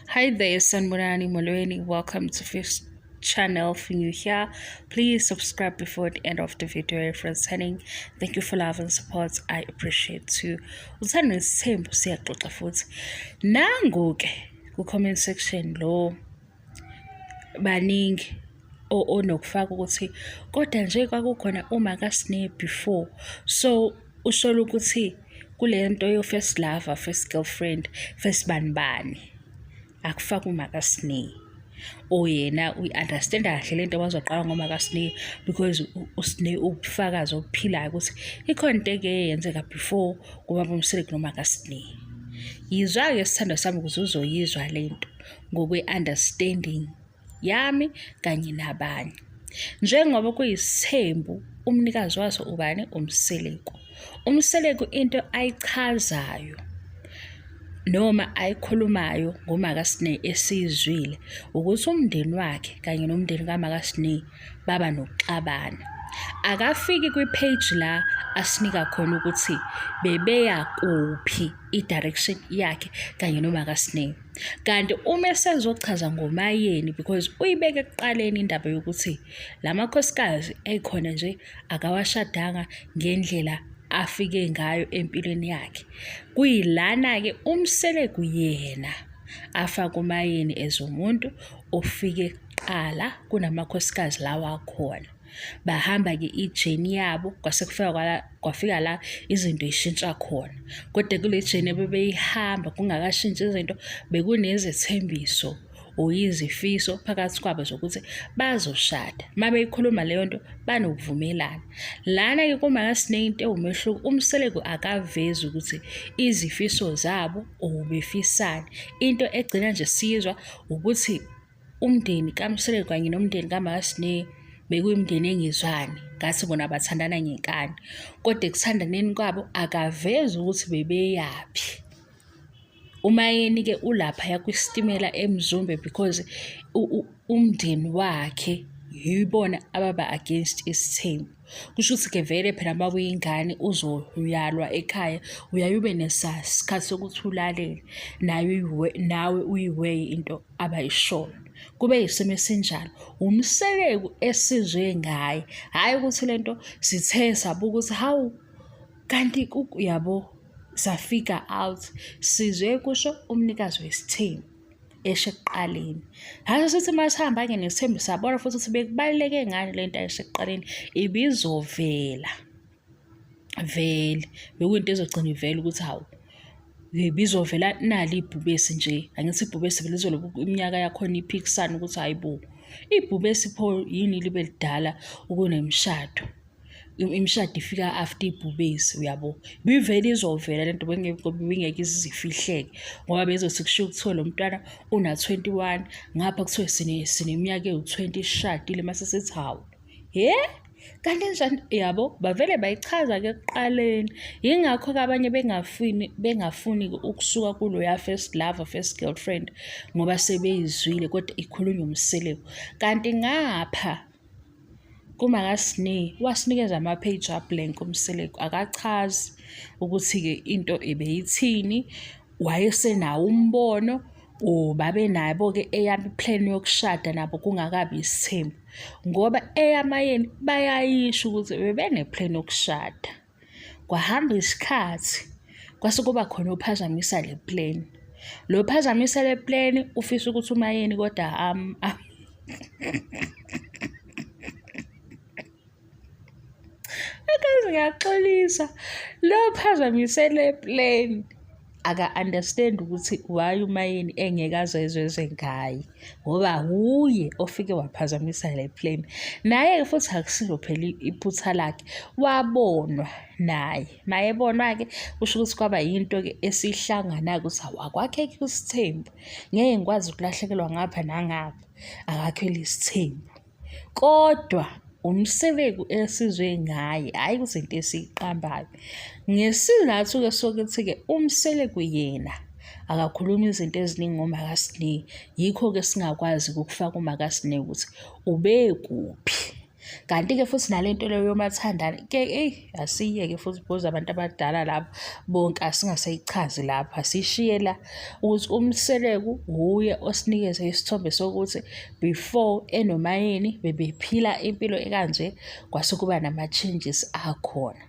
Hi there, Sanmurani Molweni. Welcome to this channel. If you're new here, please subscribe before the end of the video. Reference heading. Thank you for love and support. I appreciate you. Uthanda isithembu siyaxoxa futhi. Nangu-ke ku-comment section lo baningi onokufaka ukuthi kodwa nje kwakukhona uMakaSneh before. So ushola ukuthi kule nto yo-first lover, first girlfriend, first banibani akufaka uMakaSneh. Yena uyi-understand kahle lento bazoqala ngoMakaSneh because uSneh ubufakazi obuphilayo ukuthi ikhona into eke yenzeka before kuBaba uMseleku noMakaSneh. Yizwa-ke sithando sami ukuze uzoyizwa lento ngokwe-understanding yami kanye nabanye. Njengoba kuyisithembu umnikazi waso ubani? uMseleku. uMseleku into ayichazayo noma ayikhulumayo ngoMakaSneh esizwile ukuthi umndeni wakhe kanye nomndeni kaMakaSneh baba nokuxabana. Akafiki kwi-page la asinika khona ukuthi bebeya kuphi i-direction yakhe kanye noMakaSneh. Kanti uma esezochaza ngoMayeni because uyibeke ekuqaleni indaba yokuthi la makhosikazi ekhona nje akawashadanga ngendlela afike ngayo empilweni yakhe. Kuyilana-ke uMseleku yena afaka uMayeni as umuntu ofike kuqala kunamakhosikazi lawa akhona. Bahamba-ke ijeni yabo kwase kwafika la izinto zishintsha khona. Kodwa kule jeni ebebeyihamba kungakashintshi izinto bekunezethembiso izifiso phakathi kwabo zokuthi bazoshada. Uma beyikhuluma leyo nto banokuvumelana. Lana-ke kuMakaSneh into ewumehluko, uMseleku akavezi ukuthi izifiso zabo ubefisani. Into egcina nje sizwa ukuthi umndeni kaMseleku kanye nomndeni kaMakaSneh bekuyimndeni engizwani, ngathi bona bathandana ngenkani. Kodwa ekuthandaneni kwabo akavezi ukuthi bebeyaphi. uMayeni-ke ulaphaya kwisitimela eMzumbe because umndeni wakhe yibona ababa against isithembu. Kusho ukuthi-ke vele phela uma uyingane uzoyalwa ekhaya uyaye ube nesikhathi sokuthi ulalele nawe uyiweye into abayishoyo. Kube yisimo esinjalo uMseleku esizwe ngaye, hhayi ukuthi lento sithe sabuka ukuthi hawu kanti yabo safika out sizwe kusho umnikazi wesithembu eshe ekuqaleni. Hhayi sithi masihamba-ke nesithembu sabona futhi ukuthi bekubaluleke ngani lento ayishe ekuqaleni ibizovela vele. Bekuyinto ezogcina ivela ukuthi hawu bizovela nali ibhubesi nje. Angithi ibhubesi vele izoloku iminyaka yakhona iphikisana ukuthi hayi bo ibhubesi pho yini libe lidala ukunemishado. Imishado ifika after ibhubesi uyabo. Bivele izovela lento bengeke izifihleke ngoba bezothi kushiwo kuthiwa lo mntwana una 21 ngapha kuthiwe sineminyaka ewu-20 ishadile mase sithi hawu kanti njani yabo. Bavele bayichaza-ke ekuqaleni. Yingakho-ke abanye bengafuni ukusuka kuloya first lover, first girlfriend ngoba sebeyizwile kodwa ikhulunywa uMseleku. Kanti ngapha kuMakaSneh wasinikeza ama-page ablank uMseleku akachazi ukuthi-ke into ebeyithini, wayesenawo umbono babenabo-ke eyabo plan yokushada nabo kungakabi isithembu. Ngoba eyaMayeni bayayisho ukuthi bebeneplan yokushada. Kwahamba isikhathi kwase kuba khona ophazamisa le plan. Lo phazamisa le plan ufisa ukuthi uMayeni kodwa akaze ngiyaxolisa. Lo phazamise le plan aka-understand ukuthi why uMayeni engeke azezweze ngaye ngoba wuye ofike waphazamisa le plan. Naye-ke futhi akusilo phela iphutha lakhe, wabonwa naye. Mayebonwa-ke kusho ukuthi kwaba yinto-ke esihlangana-ke ukuthi hawu akwakhekho isithembu. Ngeke ngikwazi ukulahlekelwa ngapha nangapha akakhele isithembu. Kodwa uMseleku esizwe ngaye, hhayi kuzinto esiyiqambayo. Ngesizathu-ke sokuthi-ke uMseleku yena akakhuluma izinto eziningi ngoMakaSneh. Yikho-ke singakwazi ukufaka uMakaSneh ukuthi ube kuphi. Kanti-ke futhi nalento leyo yomathandana ke asiyeke futhi because abantu abadala lapho bonke asingaseyichazi lapha, asishiye la ukuthi uMseleku wuye osinikeze isithombe sokuthi before enomayeni bebephila impilo ekanje, kwase kuba nama-changes akhona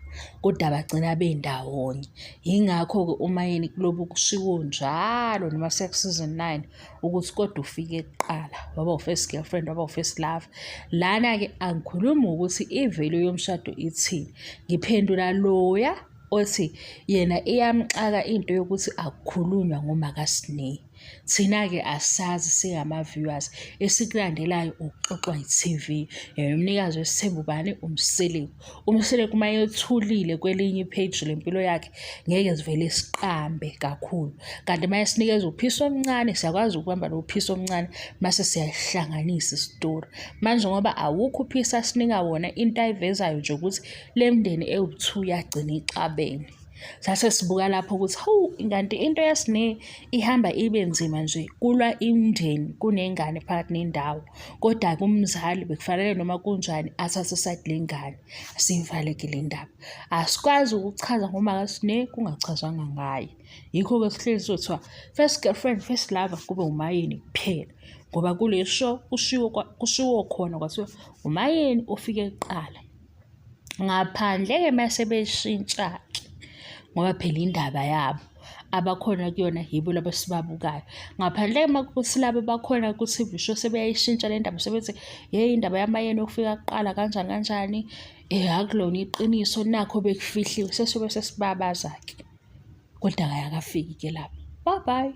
kodwa bagcina bendawonye. Yingakho-ke umayeni kulobu kushiwo njalo noma seku-season 9 ukuthi kodwa ufike kuqala waba u-first girlfriend, waba u-first love. Lana-ke angikhulumi ukuthi ivelu yomshado ithini, ngiphendula loya othi yena iyamxaka into yokuthi akukhulunywa ngoMakaSneh. Thina-ke asazi singama-viewers, esikulandelayo ukuxoxwa yi-TV. Umnikazi wesithembu ubani? uMseleku. uMseleku uma ethulile kwelinye ipage lempilo yakhe ngeke sivele siqambe kakhulu, kanti uma esinikeza uphiso omncane siyakwazi ukubamba lo phiso omncane mase siyahlanganisa isitori. Manje ngoba awukho uphisa asinika wona, into ayivezayo nje ukuthi le mndeni ewu-2 yagcina ixabene. Sase sibuka lapho ukuthi hawu, kanti into yaSneh ihamba ibe nzima nje kulwa imndeni kunengane phakathi nendawo, kodwa kumzali bekufanele noma kunjani athathe iside lengane, asiyivaleke le ndaba. Asikwazi ukuchaza ngoMakaSneh kungachazwanga ngaye. Yikho-ke sihlezi sothiwa first girlfriend, first lover kube umayeni kuphela, ngoba kule show kushiwo khona kwathiwa umayeni ufike kuqala. Ngaphandle-ke mase beshintsha-ke ngoba phela indaba yabo abakhona kuyona yibo laba esibabukayo. Ngaphandle makuthi laba bakhona ku-TV show sebeyayishintsha le ndaba, sebethi indaba yamayeni yokufika kuqala kanjani kanjani, akulona iqiniso, nakho bekufihliwe, sesobe sesibabaza-ke kodwa akafiki-ke lapho. Bye bye.